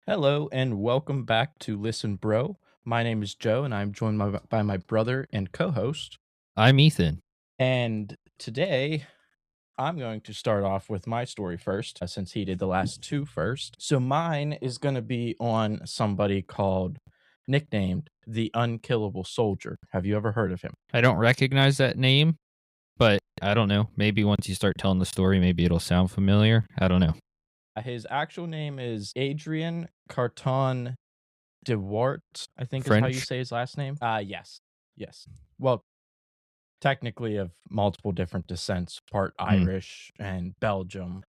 Hello and welcome back to Listen Bro. My name is Joe and I'm joined by my brother and co-host. I'm Ethan. And today I'm going to start off with my story first, since he did the last two first. So mine is going to be on somebody nicknamed the Unkillable Soldier. Have you ever heard of him? I don't recognize that name, but I don't know. Maybe once you start telling the story, maybe it'll sound familiar. I don't know. His actual name is Adrian Carton de Wiart, I think is how you French? say his last name. Yes. Yes. Well, technically of multiple different descents, part Mm. Irish and Belgium.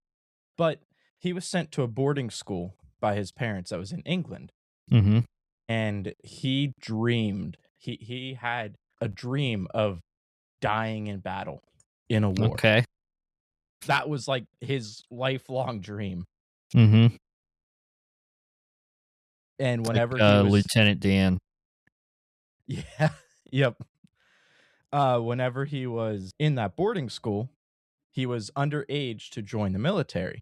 But he was sent to a boarding school by his parents that was in England. Mm-hmm. And he had a dream of dying in battle in a war. Okay. That was like his lifelong dream. Mm-hmm. And Like whenever he was Lieutenant Dan. yeah, yep. Whenever he was in that boarding school, he was underage to join the military.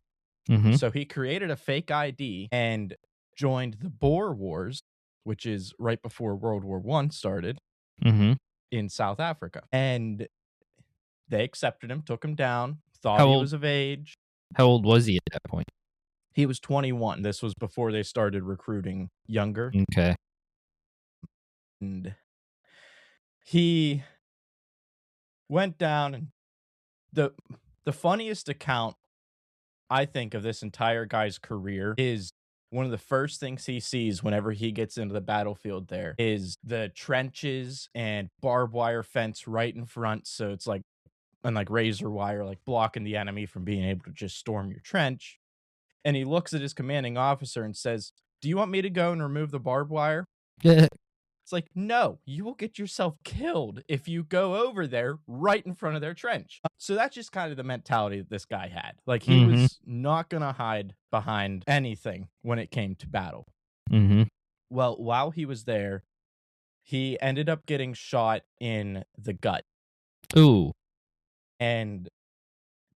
Mm-hmm. So he created a fake ID and joined the Boer Wars, which is right before World War I started Mm-hmm. in South Africa. And they accepted him, took him down, thought How he old was of age. how old was he at that point? He was 21. This was before they started recruiting younger. Okay. And he went down, and the the funniest account I think of this entire guy's career is one of the first things he sees whenever he gets into the battlefield there is the trenches and barbed wire fence right in front. So it's like, and like razor wire, like blocking the enemy from being able to just storm your trench. And he looks at his commanding officer and says, "Do you want me to go and remove the barbed wire?" It's like, no, you will get yourself killed if you go over there right in front of their trench. So that's just kind of the mentality that this guy had. Like, he Mm-hmm. was not going to hide behind anything when it came to battle. Mm-hmm. Well, while he was there, he ended up getting shot in the gut, Ooh. and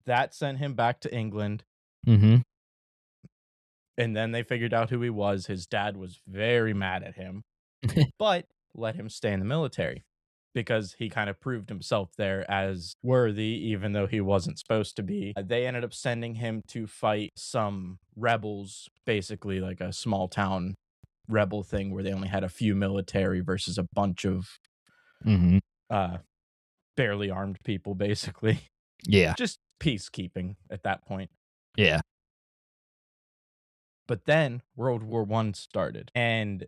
that sent him back to England. Mm-hmm. And then they figured out who he was. His dad was very mad at him, but let him stay in the military because he kind of proved himself there as worthy, even though he wasn't supposed to be. They ended up sending him to fight some rebels, basically like a small town rebel thing where they only had a few military versus a bunch of Mm-hmm. uh, barely armed people, basically. Yeah. Just peacekeeping at that point. Yeah. But then World War I started, and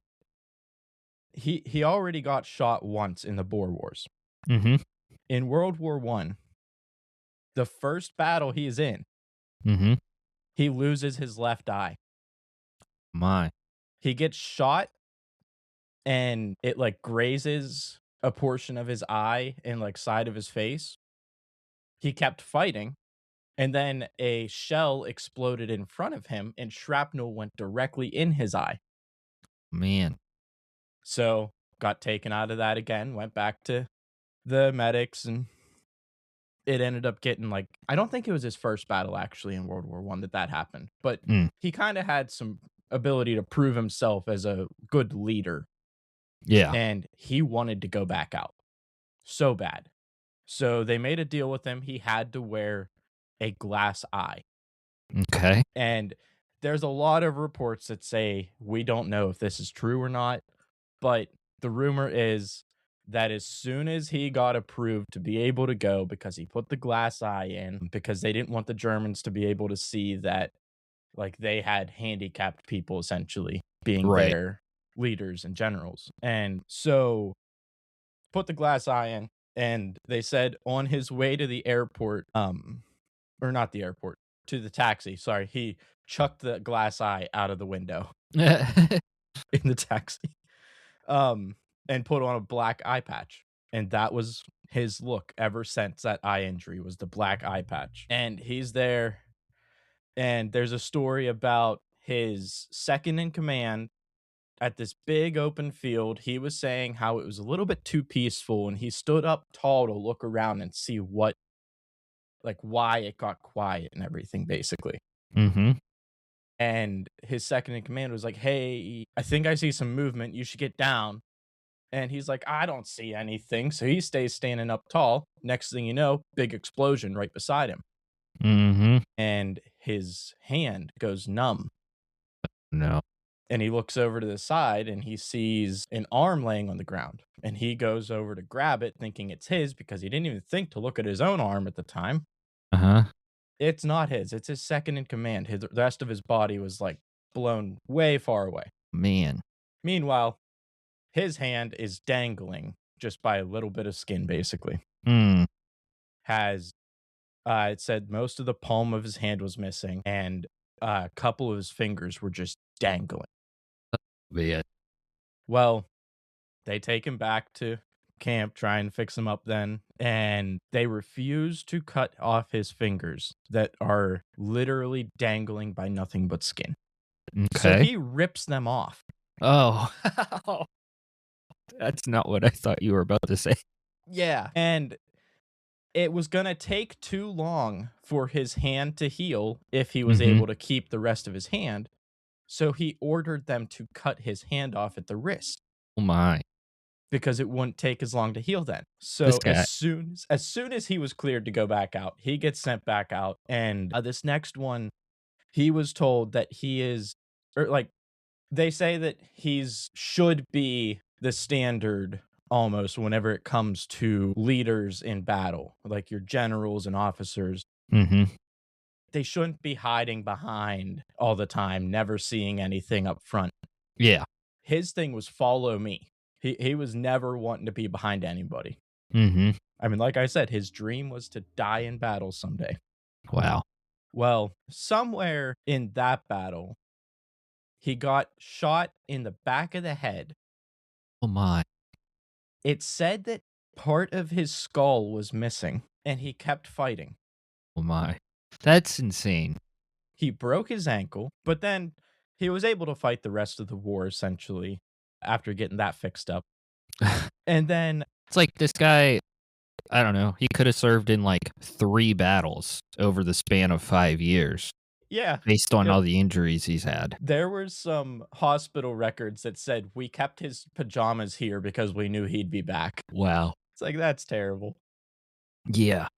he already got shot once in the Boer Wars. Mm-hmm. In World War I, the first battle he's in, Mm-hmm. he loses his left eye. My. He gets shot and it like grazes a portion of his eye and like side of his face. He kept fighting, and then a shell exploded in front of him and shrapnel went directly in his eye. Man. So got taken out of that again, went back to the medics, and it ended up getting like, I don't think it was his first battle actually in World War I that happened, but Mm. he kind of had some ability to prove himself as a good leader, Yeah. and he wanted to go back out so bad. So they made a deal with him. He had to wear a glass eye. Okay. And there's a lot of reports that say we don't know if this is true or not, but the rumor is that as soon as he got approved to be able to go, because he put the glass eye in, because they didn't want the Germans to be able to see that, like, they had handicapped people essentially being Right. their leaders and generals. And so put the glass eye in, and they said on his way to the airport, or not the airport, to the taxi, sorry, he chucked the glass eye out of the window in the taxi. And put on a black eye patch. And that was his look ever since that eye injury, was the black eye patch. And he's there, and there's a story about his second in command at this big open field. He was saying how it was a little bit too peaceful, and he stood up tall to look around and see why it got quiet and everything, basically. Mm-hmm. And his second in command was like, "Hey, I think I see some movement. You should get down." And he's like, "I don't see anything." So he stays standing up tall. Next thing you know, big explosion right beside him. Mhm. And his hand goes numb. No. And he looks over to the side and he sees an arm laying on the ground. And he goes over to grab it, thinking it's his because he didn't even think to look at his own arm at the time. Uh-huh. It's not his, it's his second in command. The rest of his body was like blown way far away. Man. Meanwhile, his hand is dangling just by a little bit of skin, basically. Mm. Has it said most of the palm of his hand was missing, and a couple of his fingers were just dangling. Man. Well, they take him back to camp, try and fix him up then, and they refuse to cut off his fingers that are literally dangling by nothing but skin. So Okay. he rips them off. Oh. That's not what I thought you were about to say. Yeah. And it was going to take too long for his hand to heal if he was Mhm. able to keep the rest of his hand. So he ordered them to cut his hand off at the wrist Oh my. because it wouldn't take as long to heal then. This So guy. as soon as he was cleared to go back out, he gets sent back out. And this next one, he was told that he is, or like, they say that he's should be the standard almost whenever it comes to leaders in battle, like your generals and officers. Mhm. They shouldn't be hiding behind all the time, never seeing anything up front. Yeah. His thing was follow me. He was never wanting to be behind anybody. Mhm. I mean, like I said, his dream was to die in battle someday. Wow. Well, somewhere in that battle, he got shot in the back of the head. Oh my. It said that part of his skull was missing, and he kept fighting. Oh my. That's insane. He broke his ankle, but then he was able to fight the rest of the war essentially after getting that fixed up. And then, It's like this guy, I don't know, he could have served in like 3 battles over the span of 5 years yeah, based on yep, all the injuries he's had. there were some hospital records that said we kept his pajamas here because we knew he'd be back. Wow. It's like, that's terrible. Yeah.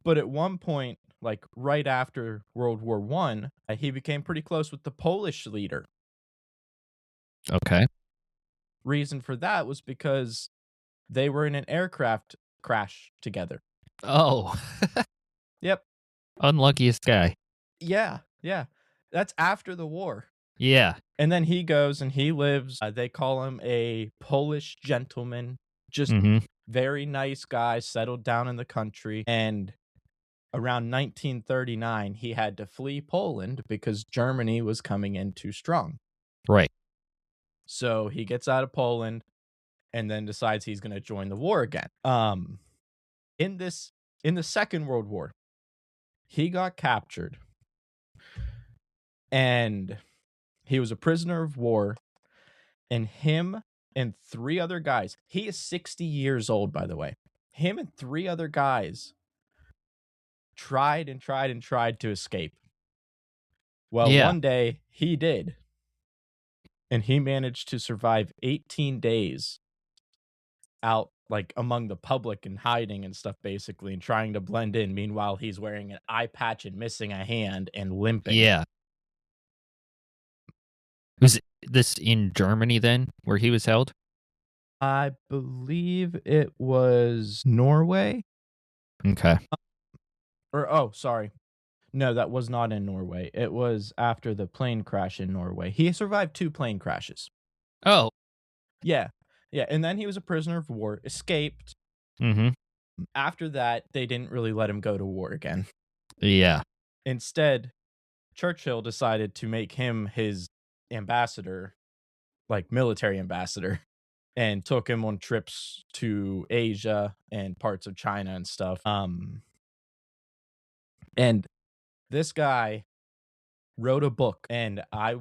But at one point, like right after World War One, he became pretty close with the Polish leader. Okay. Reason for that was because they were in an aircraft crash together. Oh. Yep. Unluckiest guy. Yeah, yeah. That's after the war. Yeah. And then he goes and he lives, they call him a Polish gentleman, just Mhm. very nice guy, settled down in the country. And around 1939, he had to flee Poland because Germany was coming in too strong. Right. So he gets out of Poland and then decides he's going to join the war again. In this, in the Second World War, he got captured and he was a prisoner of war, and him and 3 other guys, he is 60 years old, by the way. Him and 3 other guys tried and tried and tried to escape. Well, Yeah. one day he did, and he managed to survive 18 days out, like, among the public and hiding and stuff, basically, and trying to blend in. Meanwhile, he's wearing an eye patch and missing a hand and limping. Yeah. Was this in Germany then where he was held? I believe it was Norway? Okay. Or, oh, sorry. No, that was not in Norway. It was after the plane crash in Norway. He survived 2 plane crashes. Oh. Yeah. Yeah, and then he was a prisoner of war, escaped. Mhm. After that, they didn't really let him go to war again. Yeah. Instead, Churchill decided to make him his ambassador, like military ambassador, and took him on trips to Asia and parts of China and stuff. And this guy wrote a book, and I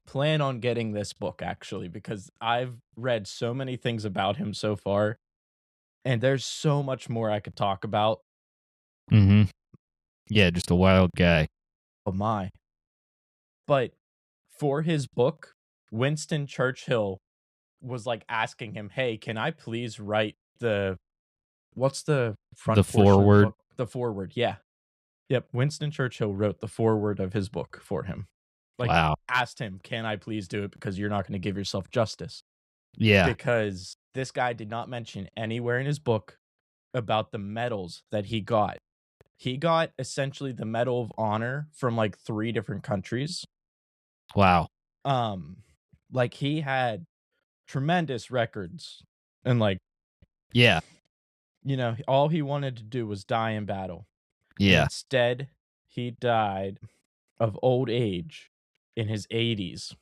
plan on getting this book actually because I've read so many things about him so far, and there's so much more I could talk about. Mhm. Yeah, just a wild guy. Oh my. But for his book, Winston Churchill was like asking him, "Hey, can I please write what's the front The portion of the foreword. book? The foreword." Yeah. Yep. Winston Churchill wrote the foreword of his book for him. Like, Wow. asked him, "Can I please do it? Because you're not going to give yourself justice." Yeah. Because this guy did not mention anywhere in his book about the medals that he got. He got essentially the Medal of Honor from like 3 different countries. Wow. Like he had tremendous records, and like, Yeah. you know, all he wanted to do was die in battle. And Yeah. instead, he died of old age in his 80s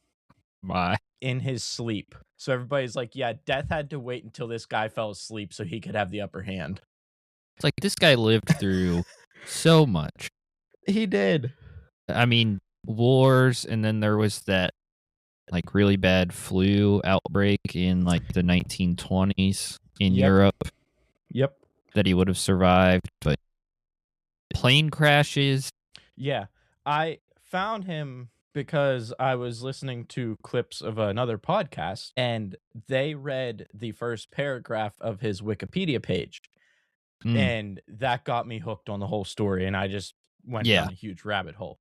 My. in his sleep. So everybody's like, yeah, death had to wait until this guy fell asleep so he could have the upper hand. It's like this guy lived through so much. He did. I mean, wars, and then there was that like really bad flu outbreak in like the 1920s in Yep. Europe Yep. that he would have survived, but plane crashes. Yeah. I found him because I was listening to clips of another podcast, and they read the first paragraph of his Wikipedia page. And that got me hooked on the whole story, and I just went Yeah. down a huge rabbit hole.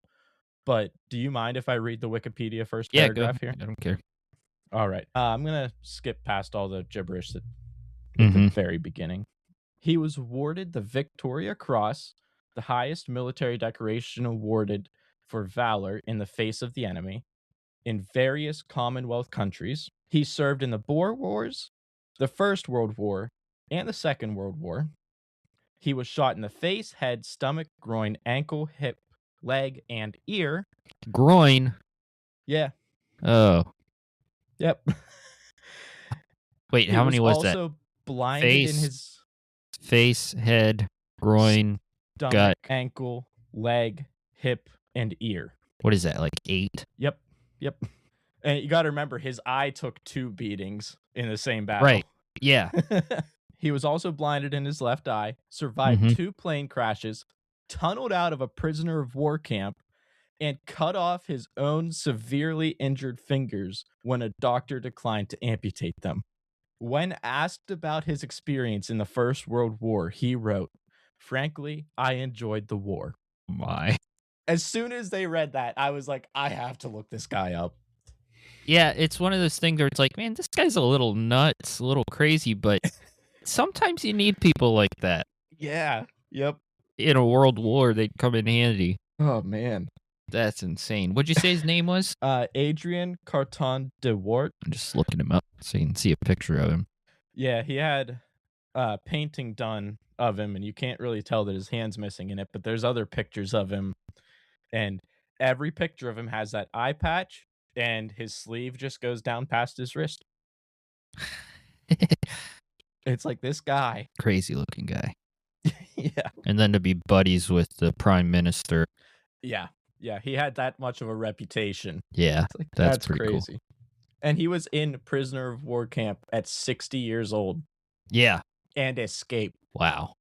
But do you mind if I read the Wikipedia first Yeah, go paragraph ahead. here? I don't care. All right. I'm going to skip past all the gibberish at the very beginning. He was awarded the Victoria Cross, the highest military decoration awarded for valor in the face of the enemy, in various Commonwealth countries. He served in the Boer Wars, the First World War, and the Second World War. He was shot in the face, head, stomach, groin, ankle, hip, leg, and ear. Groin. Yeah. Oh. Yep. Wait, He how was many was that? also blinded in his Face, head, groin, stomach, gut. ankle, leg, hip, and ear. What is that, like 8? Yep. Yep. And you got to remember, his eye took 2 beatings in the same battle. Right. Yeah. He was also blinded in his left eye, survived 2 plane crashes, tunneled out of a prisoner of war camp, and cut off his own severely injured fingers when a doctor declined to amputate them. When asked about his experience in the First World War, he wrote, "Frankly, I enjoyed the war." My. As soon as they read that, I was like, I have to look this guy up. Yeah, it's one of those things where it's like, man, this guy's a little nuts, a little crazy, but sometimes you need people like that. Yeah. Yep. In a world war, they'd come in handy. Oh, man. That's insane. What'd you say his name was? Adrian Carton de Wiart. I'm just looking him up so you can see a picture of him. Yeah, he had painting done of him, and you can't really tell that his hand's missing in it, but there's other pictures of him, and every picture of him has that eye patch, and his sleeve just goes down past his wrist. It's like this guy. Crazy looking guy. Yeah. And then to be buddies with the prime minister. Yeah. Yeah, he had that much of a reputation. Yeah, It's like, that's pretty crazy. cool. And he was in prisoner of war camp at 60 years old. Yeah. And escaped. Wow.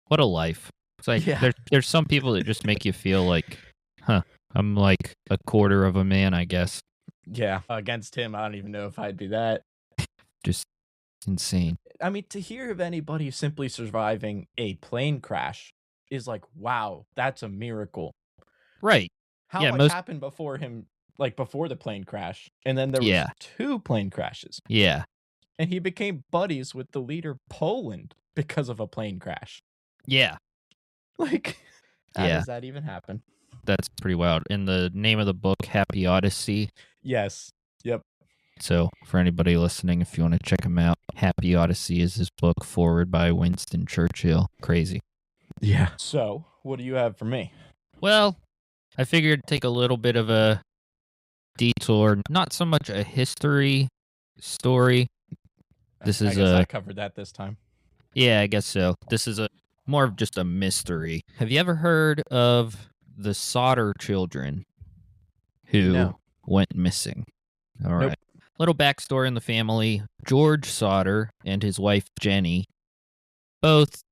What a life. It's like Yeah. there's some people that just make you feel like, I'm like a quarter of a man, I guess. Yeah. Against him, I don't even know if I'd be that. Just insane. I mean, to hear of anybody simply surviving a plane crash is like, wow, that's a miracle. Right. How Yeah, much happened before him, like before the plane crash? And then there was 2 plane crashes. Yeah. And he became buddies with the leader of Poland because of a plane crash. Yeah. Like, how does that even happen? That's pretty wild. And the name of the book, Happy Odyssey. Yes. Yep. So for anybody listening, if you want to check him out, Happy Odyssey is his book, forward by Winston Churchill. Crazy. Yeah. So, what do you have for me? Well, I figured take a little bit of a detour, not so much a history story. This is I covered that this time. Yeah, I guess so. This is more of just a mystery. Have you ever heard of the Sodder children who went missing? All right. Little backstory in the family. George Sodder and his wife Jenny both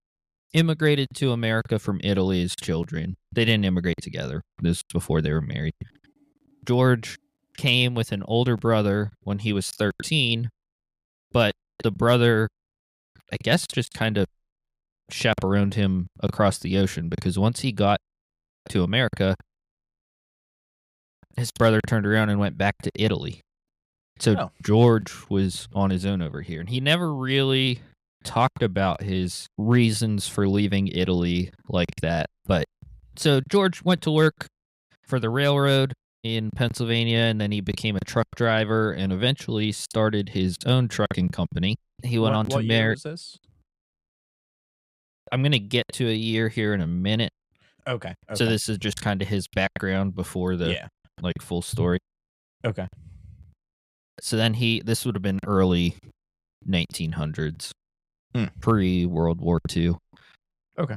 immigrated to America from Italy as children. They didn't immigrate together. This was before they were married. George came with an older brother when he was 13, but the brother, I guess, just kind of chaperoned him across the ocean, because once he got to America, his brother turned around and went back to Italy. So George was on his own over here, and he never really talked about his reasons for leaving Italy like that. But so George went to work for the railroad in Pennsylvania, and then he became a truck driver and eventually started his own trucking company. He went on to marry. What year was this? I'm going to get to a year here in a minute. Okay. So this is just kind of his background before the full story. Okay. So then this would have been early 1900s, pre-World War II. Okay.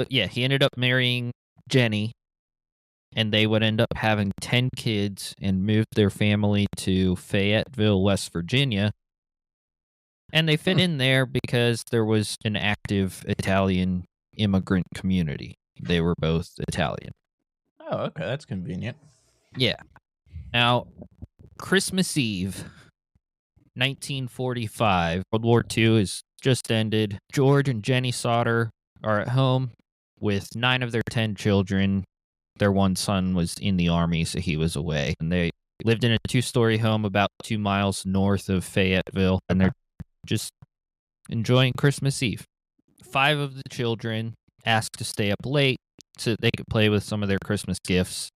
He ended up marrying Jenny, and they would end up having 10 kids and moved their family to Fayetteville, West Virginia. And they fit in there because there was an active Italian immigrant community. They were both Italian. Oh, okay. That's convenient. Yeah. Now, Christmas Eve, 1945, World War II has just ended. George and Jenny Sodder are at home with 9 of their 10 children. Their one son was in the Army, so he was away. And they lived in a 2-story home about 2 miles north of Fayetteville, and they're just enjoying Christmas Eve. 5 of the children asked to stay up late so they could play with some of their Christmas gifts.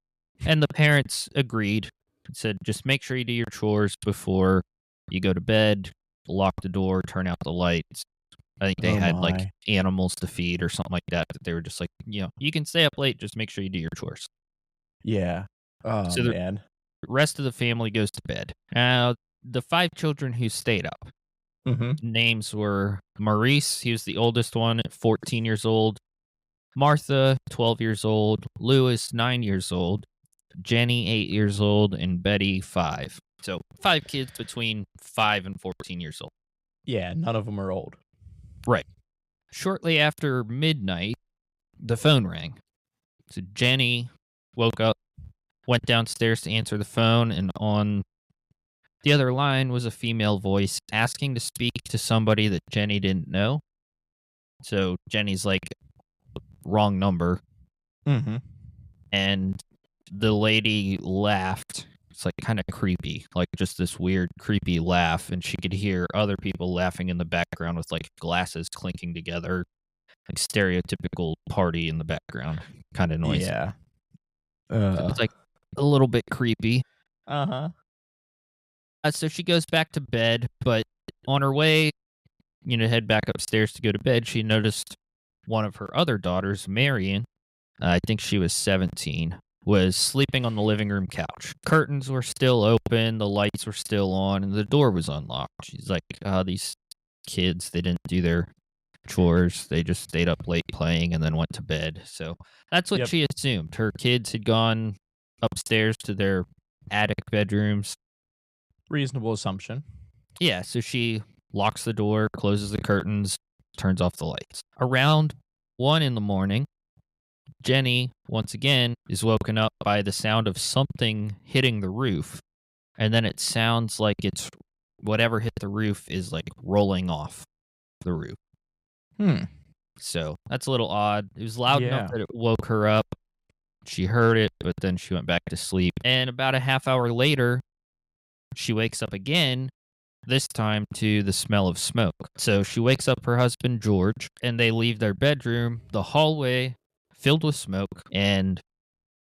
And the parents agreed and said, just make sure you do your chores before you go to bed, lock the door, turn out the lights. I think they had like animals to feed or something like that. They were just like, you can stay up late, just make sure you do your chores. Yeah. Oh, so man. The rest of the family goes to bed. Now, the 5 children who stayed up, names were Maurice, he was the oldest one at 14 years old. Martha, 12 years old. Louis, 9 years old. Jenny, 8 years old. And Betty, 5. So 5 kids between 5 and 14 years old. Yeah, none of them are old. Right. Shortly after midnight, the phone rang. So Jenny woke up, went downstairs to answer the phone, and on the other line was a female voice asking to speak to somebody that Jenny didn't know. So Jenny's like, wrong number. And the lady laughed. It's like kind of creepy, like just this weird, creepy laugh. And she could hear other people laughing in the background with like glasses clinking together, like stereotypical party in the background kind of noise. Yeah. So it's like a little bit creepy. Uh-huh. So she goes back to bed, but on her way, head back upstairs to go to bed, she noticed one of her other daughters, Marion, I think she was 17, was sleeping on the living room couch. Curtains were still open, the lights were still on, and the door was unlocked. She's like, these kids, they didn't do their chores. They just stayed up late playing and then went to bed. So that's what she assumed. Her kids had gone upstairs to their attic bedrooms. Reasonable assumption. Yeah, so she locks the door, closes the curtains, turns off the lights. Around 1 a.m, Jenny, once again, is woken up by the sound of something hitting the roof. And then it sounds like it's whatever hit the roof is like rolling off the roof. So that's a little odd. It was loud enough that it woke her up. She heard it, but then she went back to sleep. And about a half hour later, she wakes up again, this time to the smell of smoke. So she wakes up her husband, George, and they leave their bedroom. The hallway filled with smoke, and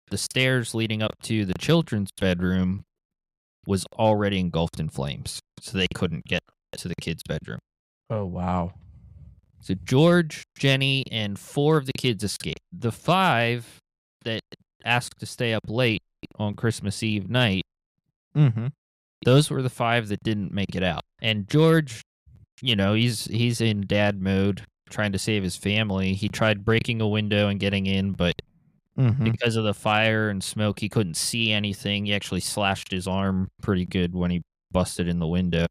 the stairs leading up to the children's bedroom was already engulfed in flames. So they couldn't get to the kids' bedroom. Oh, wow. So George, Jenny, and 4 of the kids escaped. The 5 that asked to stay up late on Christmas Eve night, those were the 5 that didn't make it out. And George, he's in dad mode, trying to save his family. He tried breaking a window and getting in, but because of the fire and smoke, he couldn't see anything. He actually slashed his arm pretty good when he busted in the window.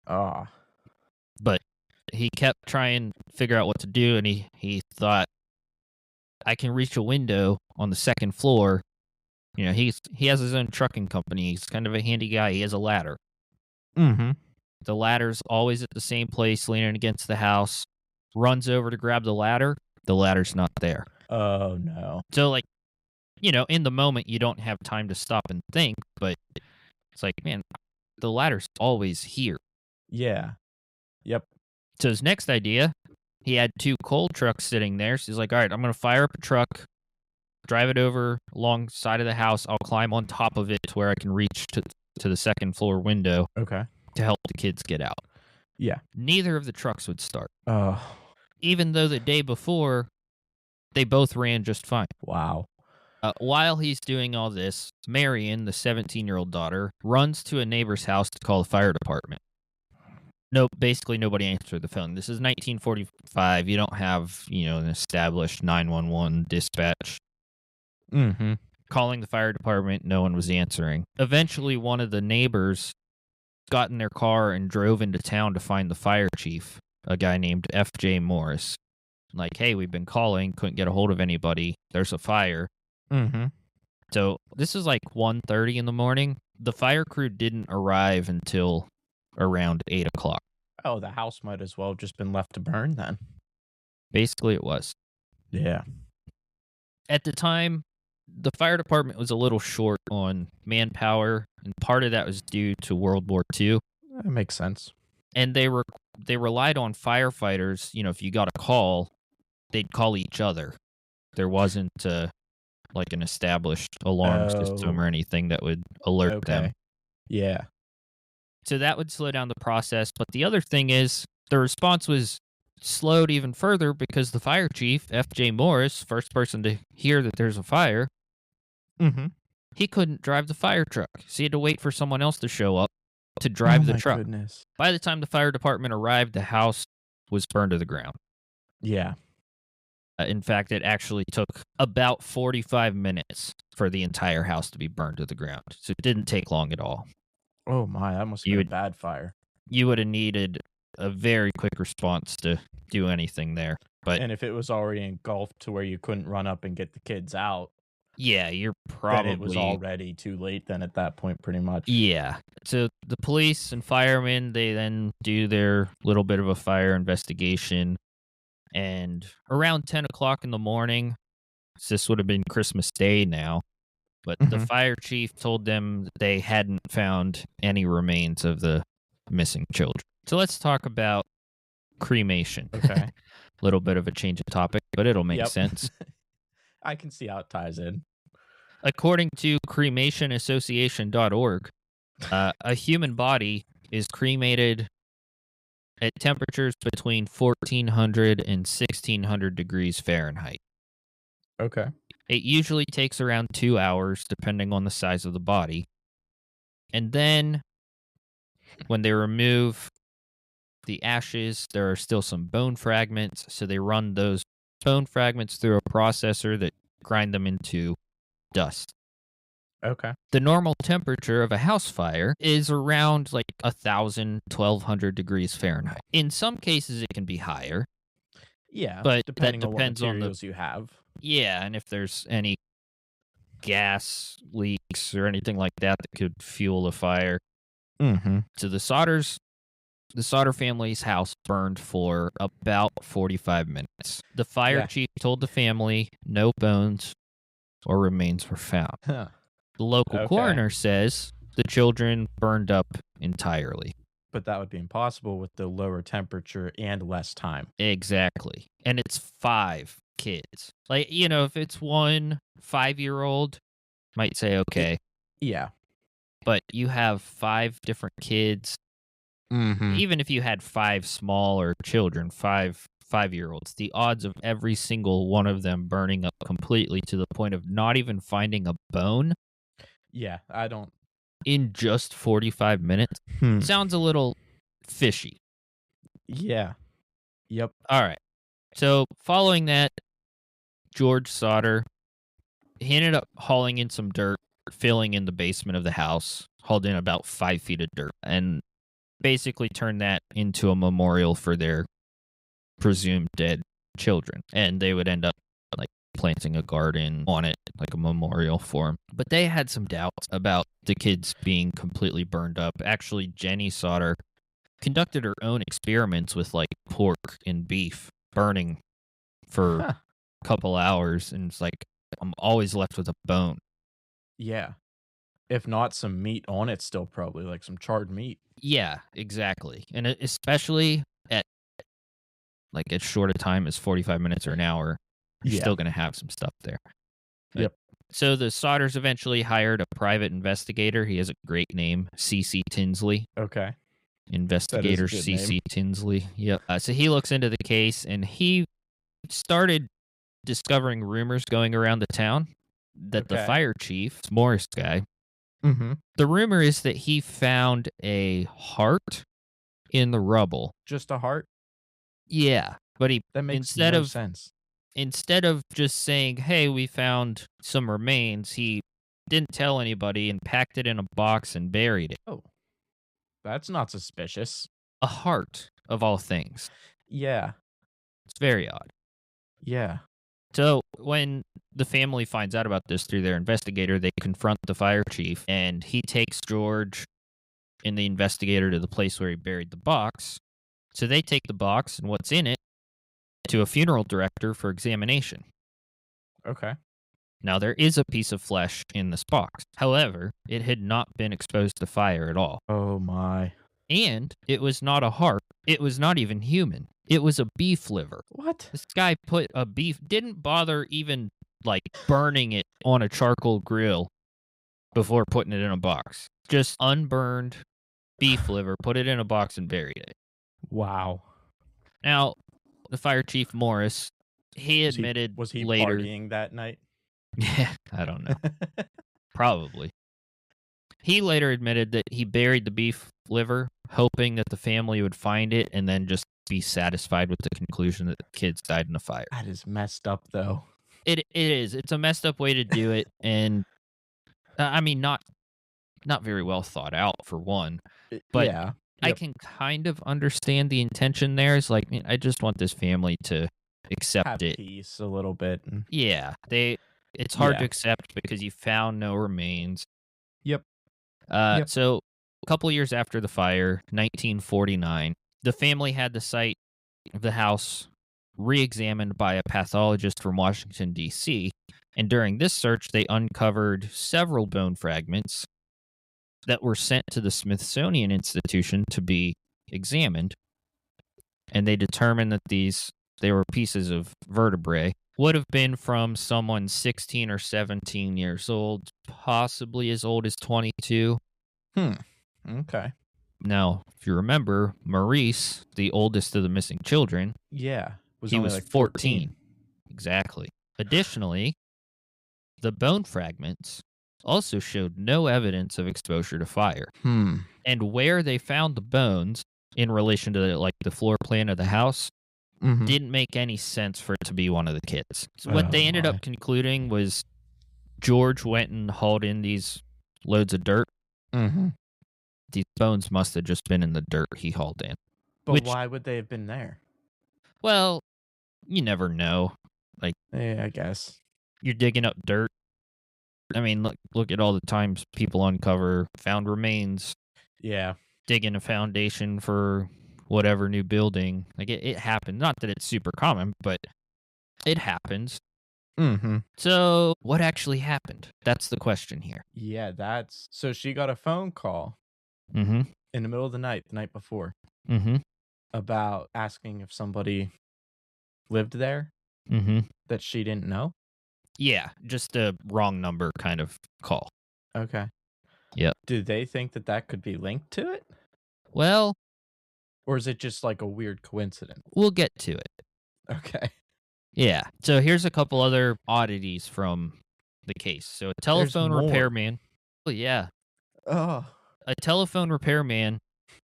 But he kept trying to figure out what to do, and he thought, I can reach a window on the second floor You know, he has his own trucking company. He's kind of a handy guy. He has a ladder. Mm-hmm. The ladder's always at the same place, leaning against the house. Runs over to grab the ladder. The ladder's not there. Oh, no. So, like, you know, in the moment, you don't have time to stop and think, but it's like, man, the ladder's always here. Yeah. Yep. So his next idea, he had 2 coal trucks sitting there. So he's like, all right, I'm going to fire up a truck, drive it over alongside of the house. I'll climb on top of it to where I can reach to the second floor window Okay. to help the kids get out. Yeah. Neither of the trucks would start. Oh, Even though the day before, they both ran just fine. wow. While he's doing all this, Marion, the 17-year-old daughter, runs to a neighbor's house to call the fire department. No, basically nobody answered the phone. This is 1945. You don't have, you know, an established 911 dispatch. Mm-hmm. Calling the fire department, no one was answering. Eventually, one of the neighbors got in their car and drove into town to find the fire chief, a guy named F.J. Morris. Like, hey, we've been calling, couldn't get a hold of anybody. There's a fire. Mm-hmm. So this is like 1:30 in the morning. The fire crew didn't arrive until around 8 o'clock. Oh, the house might as well have just been left to burn then. Basically, it was. Yeah. At the time, the fire department was a little short on manpower, and part of that was due to World War II. That makes sense. And they relied on firefighters. You know, if you got a call, they'd call each other. There wasn't like an established alarm system or anything that would alert them. Yeah. So that would slow down the process. But the other thing is the response was slowed even further because the fire chief, F.J. Morris, first person to hear that there's a fire, Mm-hmm. he couldn't drive the fire truck. So he had to wait for someone else to show up to drive the truck. Goodness. By the time the fire department arrived, the house was burned to the ground. Yeah. In fact, it actually took about 45 minutes for the entire house to be burned to the ground. So it didn't take long at all. Oh my, that must have been a bad fire. You would have needed a very quick response to do anything there. But And if it was already engulfed to where you couldn't run up and get the kids out, yeah, you're probably... then it was already too late then at that point, pretty much. Yeah. So the police and firemen, they then do their little bit of a fire investigation. And around 10 o'clock in the morning, this would have been Christmas Day now, but the fire chief told them that they hadn't found any remains of the missing children. So let's talk about cremation. Okay. A little bit of a change of topic, but it'll make sense. I can see how it ties in. According to cremationassociation.org, a human body is cremated at temperatures between 1400 and 1600 degrees Fahrenheit. Okay. It usually takes around 2 hours, depending on the size of the body. And then, when they remove the ashes, there are still some bone fragments, so they run those bone fragments through a processor that grind them into dust. Okay. The normal temperature of a house fire is around like 1,000, 1,200 degrees Fahrenheit. In some cases, it can be higher. Yeah, but depending that depends on on what materials you have. Yeah, and if there's any gas leaks or anything like that that could fuel a fire. Mm-hmm. So the Sodder family's house burned for about 45 minutes. The fire chief told the family no bones or remains were found. Huh. The local coroner says the children burned up entirely. But that would be impossible with the lower temperature and less time. Exactly. And it's 5 kids. Like, you know, if it's one 5-year-old, might say okay. Yeah. But you have 5 different kids. Mm-hmm. Even if you had 5 smaller children, 5-year-olds, the odds of every single one of them burning up completely to the point of not even finding a bone. Yeah, I don't. In just 45 minutes sounds a little fishy. Yeah. Yep. All right. So following that, George Sodder, he ended up hauling in some dirt, filling in the basement of the house, hauled in about 5 feet of dirt, and basically turned that into a memorial for their presumed dead children. And they would end up like planting a garden on it, like a memorial for him. But they had some doubts about the kids being completely burned up. Actually, Jenny Sodder conducted her own experiments with like pork and beef burning for a couple hours, and it's like, I'm always left with a bone. Yeah. If not some meat on it still, probably like some charred meat. Yeah, exactly. And especially at like as short a time as 45 minutes or an hour, you're still going to have some stuff there. Yep. So the Sodders eventually hired a private investigator. He has a great name, C.C. Tinsley. Okay. Investigator C.C. Tinsley. Yep. So he looks into the case, and he started discovering rumors going around the town that the fire chief, Morris guy, the rumor is that he found a heart in the rubble. Just a heart? Yeah, but that makes no sense. Instead of just saying, "Hey, we found some remains," he didn't tell anybody and packed it in a box and buried it. Oh, that's not suspicious. A heart, of all things. Yeah. It's very odd. Yeah. So when the family finds out about this through their investigator, they confront the fire chief, and he takes George and the investigator to the place where he buried the box. So they take the box and what's in it to a funeral director for examination. Okay. Now, there is a piece of flesh in this box. However, it had not been exposed to fire at all. Oh, my. And it was not a heart. It was not even human. It was a beef liver. What? This guy put a beef, didn't bother even, like, burning it on a charcoal grill before putting it in a box. Just unburned beef liver, put it in a box and buried it. Wow. Now, the fire chief, Morris, he admitted was he later, partying that night? Yeah, I don't know. Probably. He later admitted that he buried the beef liver, hoping that the family would find it and then just be satisfied with the conclusion that the kids died in a fire. That is messed up, though. It is. It's a messed up way to do it, and I mean, not very well thought out for one. But yeah. I can kind of understand the intention there. It's like, I just want this family to accept have it. Peace a little bit. Yeah, it's hard to accept because you found no remains. Yep. So a couple years after the fire, 1949, the family had the site of the house re-examined by a pathologist from Washington, D.C., and during this search, they uncovered several bone fragments that were sent to the Smithsonian Institution to be examined, and they determined that they were pieces of vertebrae, would have been from someone 16 or 17 years old, possibly as old as 22. Okay. Now, if you remember, Maurice, the oldest of the missing children, he was like 14. Exactly. Additionally, the bone fragments also showed no evidence of exposure to fire. And where they found the bones in relation to the floor plan of the house didn't make any sense for it to be one of the kids. So what they ended up concluding was George went and hauled in these loads of dirt. These bones must have just been in the dirt he hauled in. But why would they have been there? Well, you never know. Yeah, I guess. You're digging up dirt. I mean, look at all the times people found remains. Yeah. Digging a foundation for whatever new building. Like, it happens. Not that it's super common, but it happens. So what actually happened? That's the question here. Yeah, so she got a phone call in the middle of the night before, about asking if somebody lived there that she didn't know. Yeah, just a wrong number kind of call. Okay. Yep. Do they think that could be linked to it? Well, or is it just like a weird coincidence? We'll get to it. Okay. Yeah. So here's a couple other oddities from the case. So a telephone repairman. Oh, yeah. Oh. A telephone repairman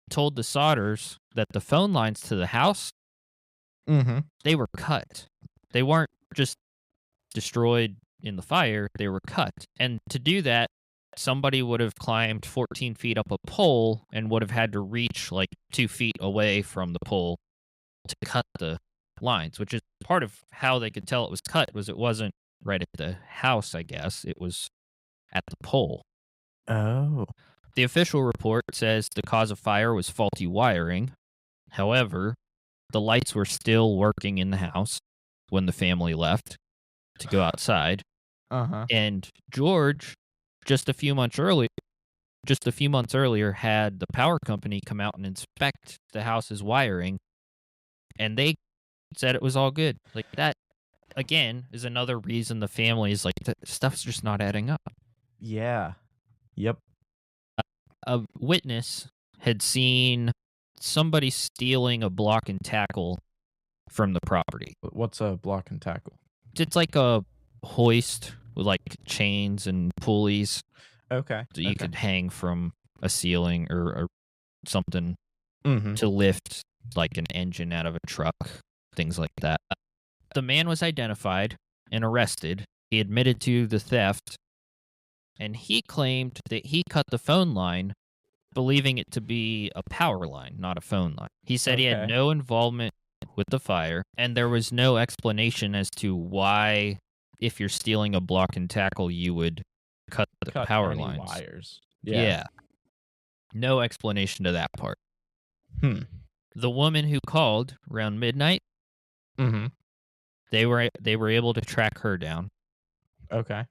told the Sodders that the phone lines to the house, they were cut. They weren't just destroyed in the fire, they were cut. And to do that, somebody would have climbed 14 feet up a pole and would have had to reach like 2 feet away from the pole to cut the lines, which is part of how they could tell it was cut was it wasn't right at the house, I guess. It was at the pole. Oh. The official report says the cause of fire was faulty wiring. However, the lights were still working in the house when the family left to go outside. Uh-huh. And George, just a few months earlier, had the power company come out and inspect the house's wiring, and they said it was all good. Like that, again, is another reason the family is like, stuff's just not adding up. Yeah. Yep. A witness had seen somebody stealing a block and tackle from the property. What's a block and tackle? It's like a hoist with like chains and pulleys Okay. that you could hang from a ceiling or something Mm-hmm. to lift like an engine out of a truck, things like that. The man was identified and arrested. He admitted to the theft, and he claimed that he cut the phone line, believing it to be a power line, not a phone line. He said he had Okay. no involvement with the fire, and there was no explanation as to why, if you're stealing a block and tackle, you would cut the power any lines. wires. Yeah. No explanation to that part. Hmm. The woman who called around midnight, Mm-hmm. they were able to track her down, Okay.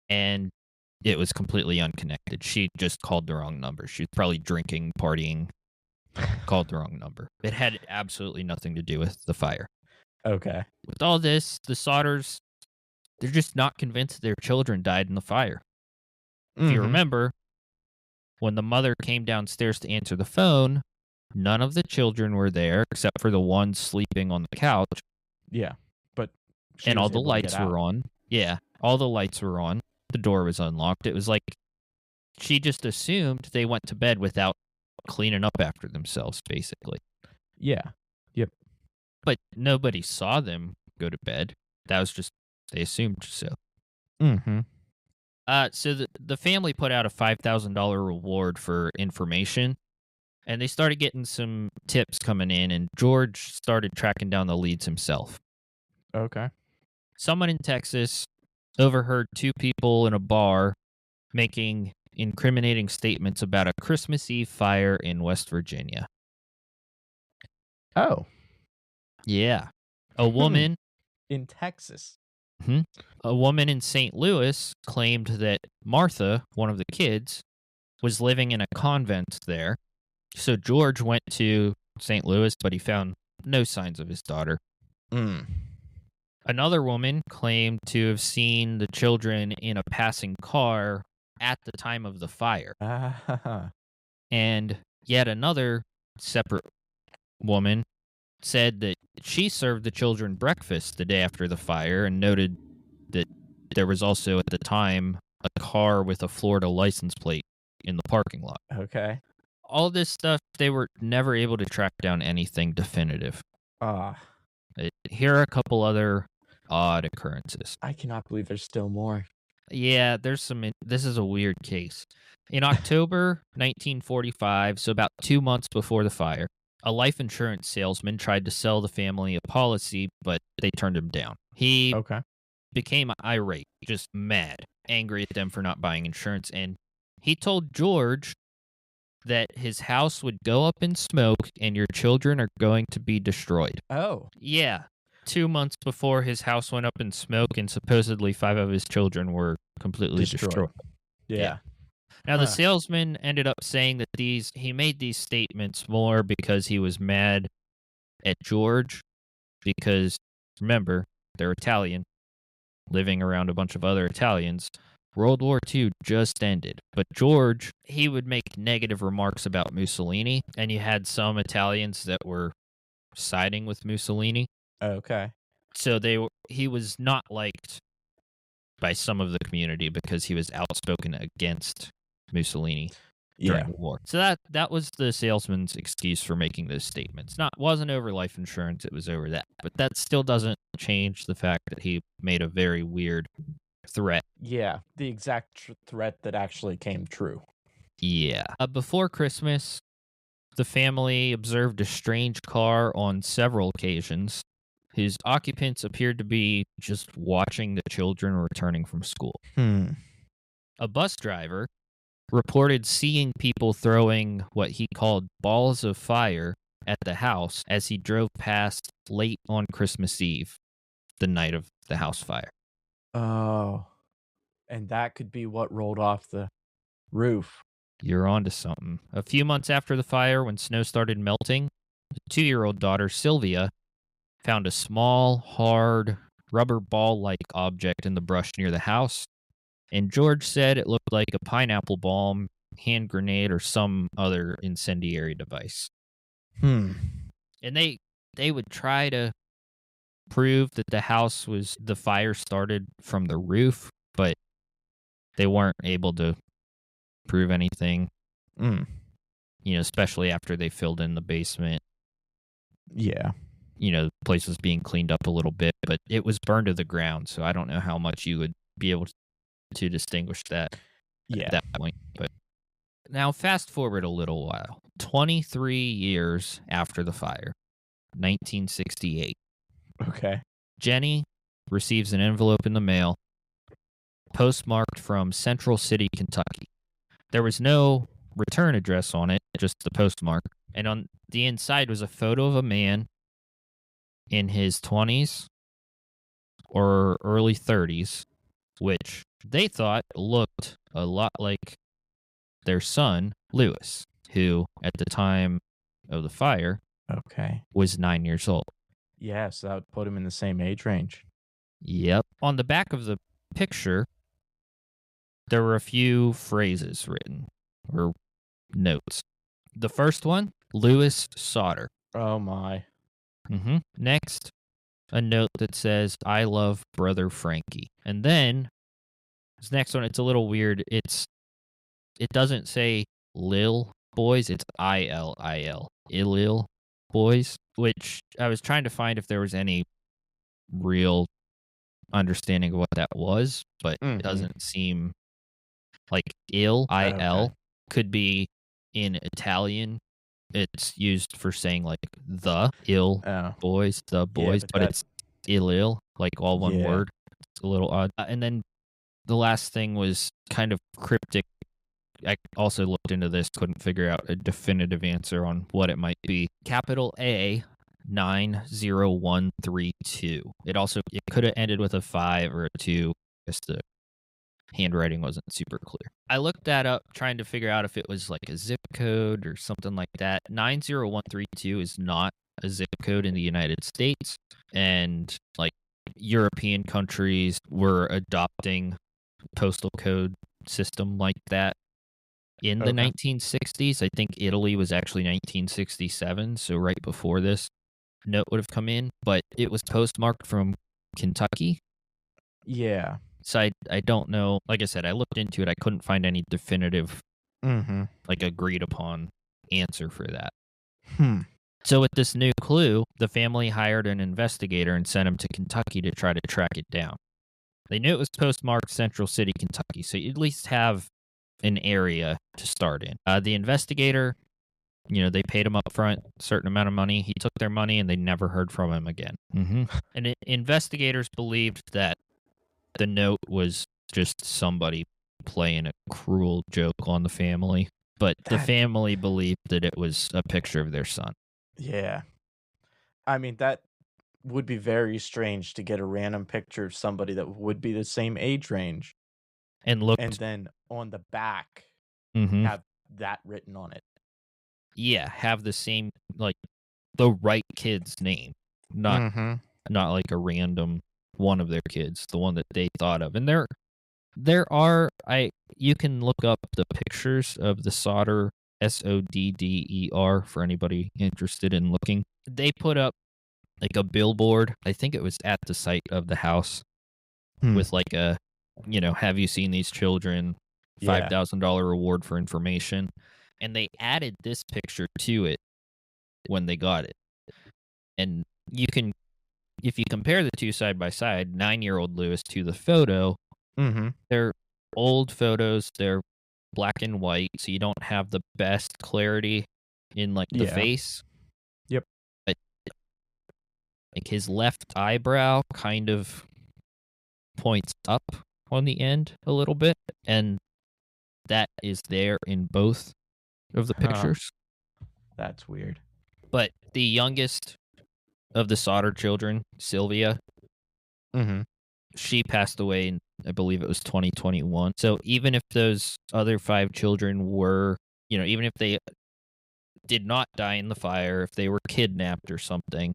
and it was completely unconnected. She just called the wrong number. She was probably drinking, partying, called the wrong number. It had absolutely nothing to do with the fire. Okay. With all this, the Sodders, they're just not convinced their children died in the fire. If you remember, when the mother came downstairs to answer the phone, none of the children were there except for the one sleeping on the couch. Yeah. But and all the lights were on. Yeah, all the lights were on. The door was unlocked. It was like she just assumed they went to bed without cleaning up after themselves, basically. Yeah. Yep. But nobody saw them go to bed. That was just, they assumed so. Mm-hmm. So the family put out a $5,000 reward for information, and they started getting some tips coming in, and George started tracking down the leads himself. Okay. Someone in Texas overheard two people in a bar making incriminating statements about a Christmas Eve fire in West Virginia. Oh. Yeah. A woman in Texas. A woman in St. Louis claimed that Martha, one of the kids, was living in a convent there. So George went to St. Louis, but he found no signs of his daughter. Another woman claimed to have seen the children in a passing car at the time of the fire. And yet another separate woman said that she served the children breakfast the day after the fire and noted that there was also at the time a car with a Florida license plate in the parking lot. Okay. All this stuff, they were never able to track down anything definitive. Here are a couple other odd occurrences. I cannot believe there's still more. Yeah, there's some. This is a weird case. In October 1945, so about 2 months before the fire, a life insurance salesman tried to sell the family a policy, but they turned him down. He became irate, just mad, angry at them for not buying insurance, and he told George that his house would go up in smoke and your children are going to be destroyed. Oh. Yeah. 2 months before his house went up in smoke and supposedly 5 of his children were completely destroyed. Yeah. Now, the salesman ended up saying that he made these statements more because he was mad at George because, remember, they're Italian, living around a bunch of other Italians. World War II just ended, but George, he would make negative remarks about Mussolini, and you had some Italians that were siding with Mussolini. Okay. So he was not liked by some of the community because he was outspoken against Mussolini during the war. So that was the salesman's excuse for making those statements. Wasn't over life insurance, it was over that. But that still doesn't change the fact that he made a very weird threat. Yeah, the exact threat that actually came true. Yeah. Before Christmas, the family observed a strange car on several occasions. whose occupants appeared to be just watching the children returning from school. A bus driver reported seeing people throwing what he called balls of fire at the house as he drove past late on Christmas Eve, the night of the house fire. Oh, and that could be what rolled off the roof. You're onto something. A few months after the fire, when snow started melting, the 2-year-old daughter, Sylvia, found a small, hard, rubber ball-like object in the brush near the house, and George said it looked like a pineapple bomb, hand grenade, or some other incendiary device. Hmm. And they would try to prove that the fire started from the roof, but they weren't able to prove anything. Especially after they filled in the basement. Yeah. The place was being cleaned up a little bit, but it was burned to the ground, so I don't know how much you would be able to distinguish that at that point. But now fast forward a little while. 23 years after the fire, 1968. Okay. Jenny receives an envelope in the mail, postmarked from Central City, Kentucky. There was no return address on it, just the postmark. And on the inside was a photo of a man in his 20s or early 30s, which they thought looked a lot like their son, Lewis, who at the time of the fire was 9 years old. Yeah, so that would put him in the same age range. Yep. On the back of the picture, there were a few phrases written, or notes. The first one, Lewis Sodder. Oh, my. Next, a note that says, I love brother Frankie. And then, this next one, it's a little weird. It doesn't say Lil Boys, it's ILIL. Illil Boys, which I was trying to find if there was any real understanding of what that was, but it doesn't seem like il, I-L, could be in Italian. It's used for saying like the ill boys, the boys, but it's illil, like all one word. It's a little odd. And then the last thing was kind of cryptic. I also looked into this, couldn't figure out a definitive answer on what it might be. Capital A 90132. It could have ended with a 5 or a 2. Just the handwriting wasn't super clear. I looked that up trying to figure out if it was like a zip code or something like that. 90132 is not a zip code in the United States, and like European countries were adopting postal code system like that in the 1960s. I think Italy was actually 1967, so right before this note would have come in, but it was postmarked from Kentucky. Yeah. So I don't know. Like I said, I looked into it. I couldn't find any definitive, like agreed upon answer for that. So with this new clue, the family hired an investigator and sent him to Kentucky to try to track it down. They knew it was postmarked Central City, Kentucky, so you at least have an area to start in. The investigator, they paid him up front a certain amount of money. He took their money and they never heard from him again. And investigators believed that the note was just somebody playing a cruel joke on the family, but the family believed that it was a picture of their son. Yeah. I mean, that would be very strange to get a random picture of somebody that would be the same age range. And then on the back, have that written on it. Yeah, have the same, like, the right kid's name. Not like a random one of their kids, the one that they thought of. And you can look up the pictures of the Sodder, Sodder, for anybody interested in looking. They put up like a billboard, I think it was at the site of the house, with like a, have you seen these children? $5,000 reward for information. And they added this picture to it when they got it. And if you compare the two side by side, 9-year-old Lewis to the photo, they're old photos, they're black and white, so you don't have the best clarity in like the face. Yep. But Like his left eyebrow kind of points up on the end a little bit, and that is there in both of the pictures. That's weird. But the youngest of the Sodder children, Sylvia, she passed away in, I believe it was 2021. So even if those other 5 children were, even if they did not die in the fire, if they were kidnapped or something,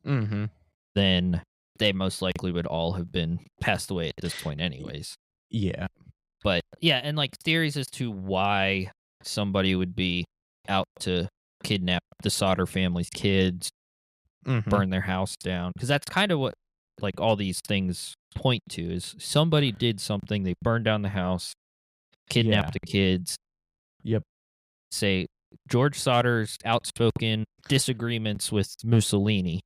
then they most likely would all have been passed away at this point anyways. Yeah. But yeah, and like theories as to why somebody would be out to kidnap the Sodder family's kids, burn their house down, because that's kind of what like all these things point to, is somebody did something, they burned down the house, kidnapped the kids. Yep. Say George Sodder's outspoken disagreements with Mussolini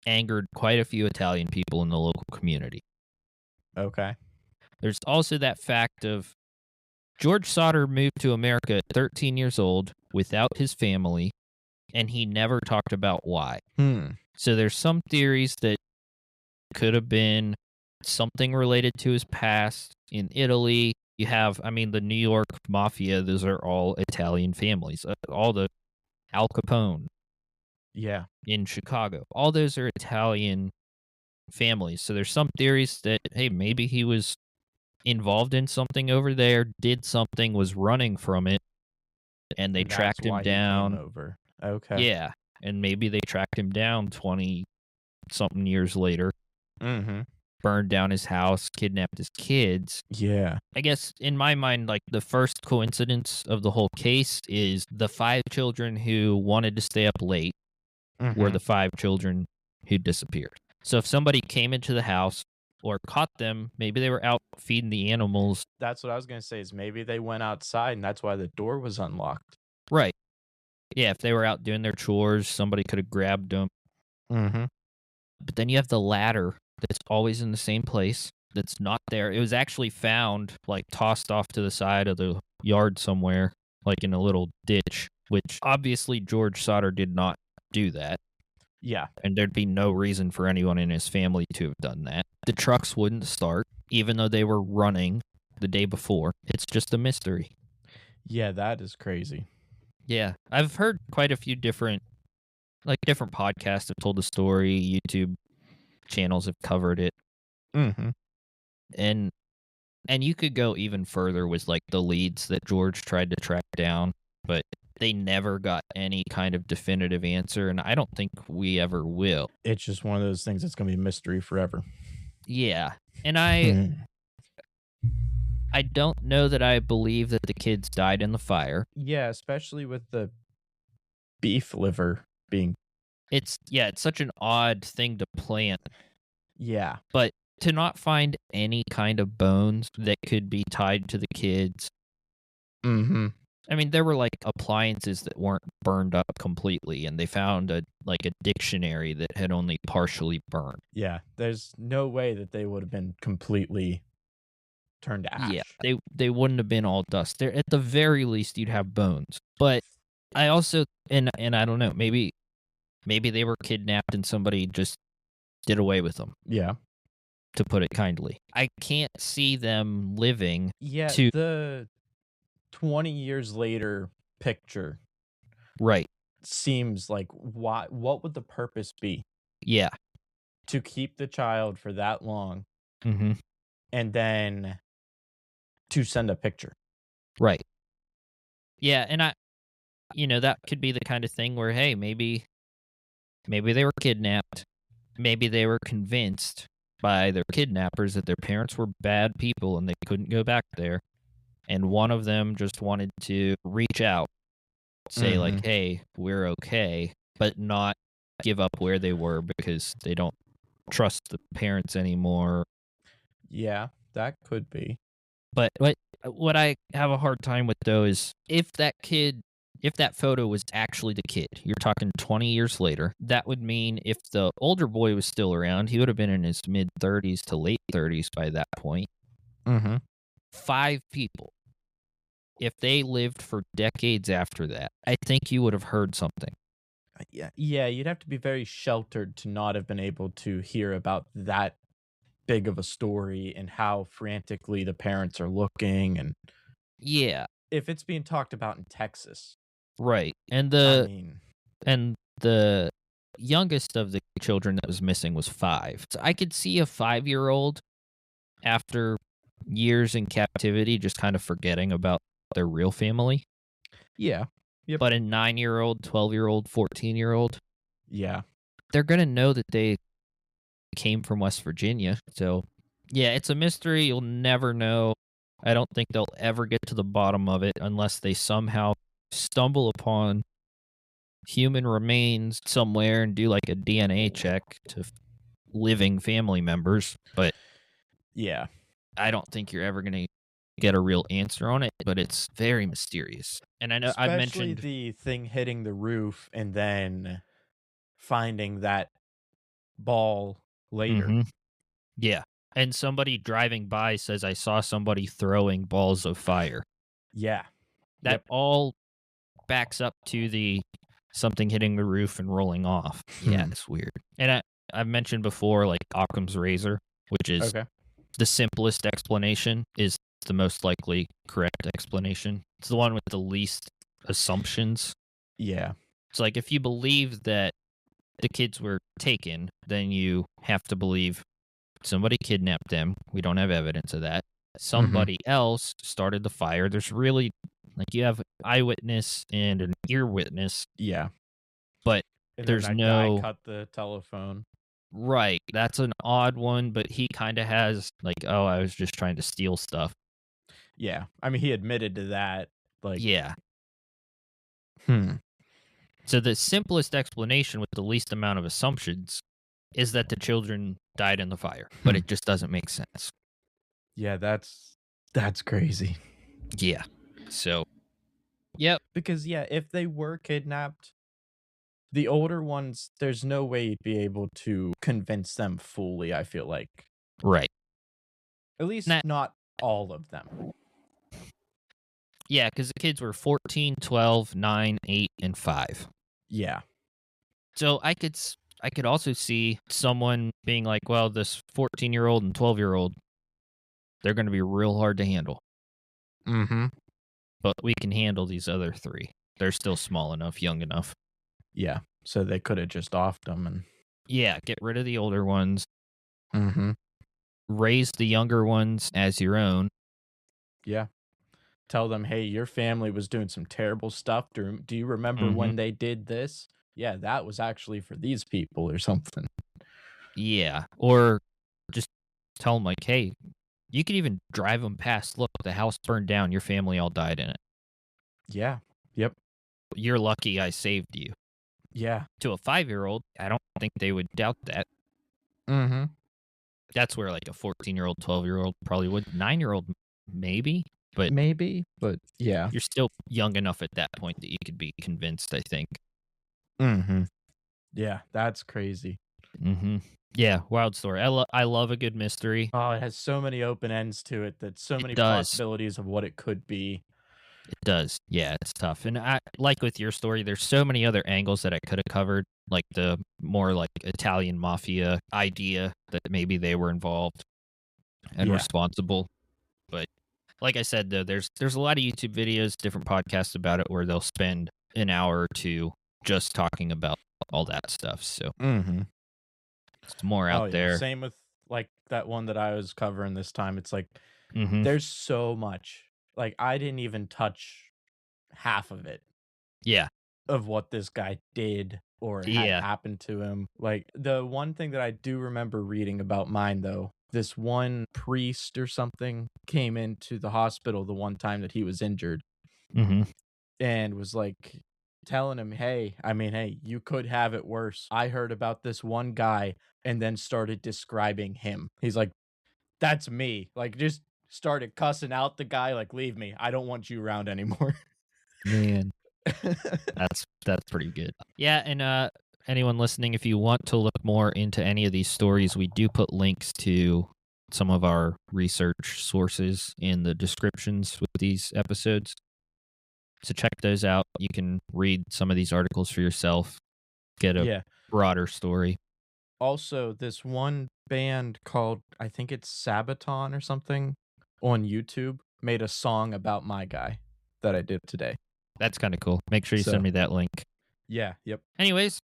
angered quite a few Italian people in the local community. Okay. There's also that fact of George Sodder moved to America at 13 years old without his family, and he never talked about why. So there's some theories that could have been something related to his past in Italy. You have, the New York Mafia, those are all Italian families. All the Al Capone. Yeah. In Chicago. All those are Italian families. So there's some theories that, hey, maybe he was involved in something over there, did something, was running from it, and they tracked him down. He came over. Okay. Yeah. And maybe they tracked him down 20-something years later. Burned down his house, kidnapped his kids. Yeah. I guess in my mind, like the first coincidence of the whole case is the 5 children who wanted to stay up late were the 5 children who disappeared. So if somebody came into the house or caught them, maybe they were out feeding the animals. That's what I was going to say, is maybe they went outside and that's why the door was unlocked. Right. Yeah, if they were out doing their chores, somebody could have grabbed them. But then you have the ladder that's always in the same place, that's not there. It was actually found, like, tossed off to the side of the yard somewhere, like in a little ditch, which obviously George Sodder did not do that. Yeah. And there'd be no reason for anyone in his family to have done that. The trucks wouldn't start, even though they were running the day before. It's just a mystery. Yeah, that is crazy. Yeah. I've heard quite a few different podcasts have told the story. YouTube channels have covered it. And you could go even further with like the leads that George tried to track down, but they never got any kind of definitive answer, and I don't think we ever will. It's just one of those things that's going to be a mystery forever. Yeah. And I don't know that I believe that the kids died in the fire. Yeah, especially with the beef liver being... It's such an odd thing to plant. Yeah. But to not find any kind of bones that could be tied to the kids. There were like appliances that weren't burned up completely, and they found a dictionary that had only partially burned. Yeah, there's no way that they would have been completely turned to ash. Yeah, they wouldn't have been all dust. There, at the very least, you'd have bones. But I also, and I don't know, maybe they were kidnapped and somebody just did away with them. Yeah. To put it kindly. I can't see them living. Yeah, the 20 years later picture. Right. Seems like, what would the purpose be? Yeah. To keep the child for that long. And then to send a picture. Right. Yeah, and that could be the kind of thing where, hey, maybe they were kidnapped. Maybe they were convinced by their kidnappers that their parents were bad people and they couldn't go back there. And one of them just wanted to reach out, say like, hey, we're okay, but not give up where they were because they don't trust the parents anymore. Yeah, that could be. But what I have a hard time with, though, is if that photo was actually the kid, you're talking 20 years later, that would mean if the older boy was still around, he would have been in his mid-30s to late 30s by that point. 5 people. If they lived for decades after that, I think you would have heard something. Yeah, you'd have to be very sheltered to not have been able to hear about that big of a story and how frantically the parents are looking, and Yeah, if it's being talked about in Texas, right. I mean, And the youngest of the children that was missing was 5. So I could see a 5-year-old after years in captivity just kind of forgetting about their real family. yeah. Yep. But a 9-year-old, 12-year-old, 14-year-old, Yeah. they're gonna know that they came from West Virginia. So, yeah, it's a mystery. You'll never know. I don't think they'll ever get to the bottom of it unless they somehow stumble upon human remains somewhere and do like a DNA check to living family members. But Yeah. I don't think you're ever going to get a real answer on it, but it's very mysterious. And I know I've Especially mentioned. the thing hitting the roof and then finding that ball later. Mhm. Yeah. And somebody driving by says, I saw somebody throwing balls of fire. Yeah. That Yep. all backs up to the something hitting the roof and rolling off. Yeah, Hmm. it's weird. And I've mentioned before, like Occam's razor, which is Okay. the simplest explanation is the most likely correct explanation. It's the one with the least assumptions. Yeah. It's like if you believe that the kids were taken, then you have to believe somebody kidnapped them. We don't have evidence of that. Hmm. Somebody else started the fire. There's really, like, you have eyewitness and an ear witness, Yeah. but And then there's that guy no cut the telephone. right. That's an odd one, but he kind of has like, oh, I was just trying to steal stuff. Yeah. I mean, he admitted to that. Like, Yeah. hmm. So the simplest explanation with the least amount of assumptions is that the children died in the fire, but Hmm. it just doesn't make sense. Yeah, that's crazy. Yeah. So, yep. Because yeah, if they were kidnapped, the older ones, there's no way you'd be able to convince them fully, I feel like. Right. At least Nah, not all of them. yeah, because the kids were 14, 12, 9, 8, and 5. Yeah. So I could also see someone being like, well, this 14-year-old and 12-year-old, they're going to be real hard to handle, Mhm. but we can handle these other 3. They're still small enough, young enough. Yeah. So they could have just offed them and Yeah, get rid of the older ones, mhm. raise the younger ones as your own. Yeah. Tell them, "Hey, your family was doing some terrible stuff. Do you remember Hmm. when they did this? Yeah, that was actually for these people," or something. Yeah, or just tell them like, hey, you could even drive them past. Look, the house burned down. Your family all died in it. Yeah. Yep. You're lucky I saved you. Yeah. To a 5-year-old, I don't think they would doubt that. Mhm. That's where like a 14-year-old, 12-year-old probably would. 9-year-old, maybe, but Maybe, but yeah. you're still young enough at that point that you could be convinced, I think. Mhm. Yeah, that's crazy. Hmm. Yeah, wild story. I love a good mystery. Oh, it has so many open ends to it, that so It many does. possibilities of what it could be. It does. Yeah, it's tough. And I like with your story, there's so many other angles that I could have covered, like the more like Italian mafia idea that maybe they were involved and Yeah. responsible. But like I said, though, there's a lot of YouTube videos, different podcasts about it where they'll spend an hour or two just talking about all that stuff. So Mhm. it's more Oh, out yeah. there. Same with, like, that one that I was covering this time. It's like, Hmm. there's so much. Like, I didn't even touch half of it, Yeah. of what this guy did or had Yeah. happened to him. Like, the one thing that I do remember reading about mine, though, this one priest or something came into the hospital the one time that he was injured Hmm. and was like telling him, "Hey, I mean, hey, you could have it worse. I heard about this one guy," and then started describing him. He's like, "That's me." Like, just started cussing out the guy, like, "Leave me. I don't want you around anymore." Man. That's pretty good. Yeah, and anyone listening, if you want to look more into any of these stories, we do put links to some of our research sources in the descriptions with these episodes. So check those out. You can read some of these articles for yourself. get a Yeah. broader story. Also, this one band called, I think it's Sabaton or something, on YouTube made a song about my guy that I did today. That's kind of cool. Make sure you So send me that link. yeah, yep. Anyways,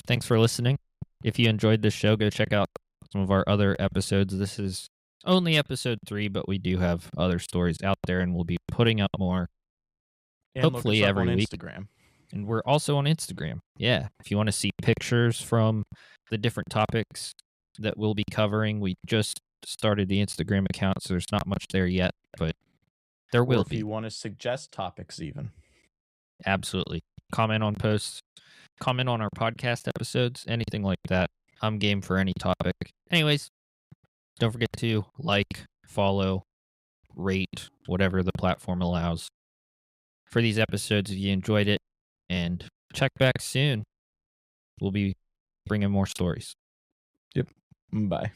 thanks for listening. If you enjoyed this show, go check out some of our other episodes. This is only episode 3, but we do have other stories out there, and we'll be putting out more And look us hopefully up every on week. Instagram. And we're also on Instagram. Yeah, if you want to see pictures from the different topics that we'll be covering, we just started the Instagram account, so there's not much there yet, but there Or will if be. you want to suggest topics even. Absolutely. Comment on posts, comment on our podcast episodes, anything like that. I'm game for any topic. Anyways, don't forget to like, follow, rate, whatever the platform allows for these episodes if you enjoyed it, and check back soon. We'll be bringing more stories. Yep. Bye.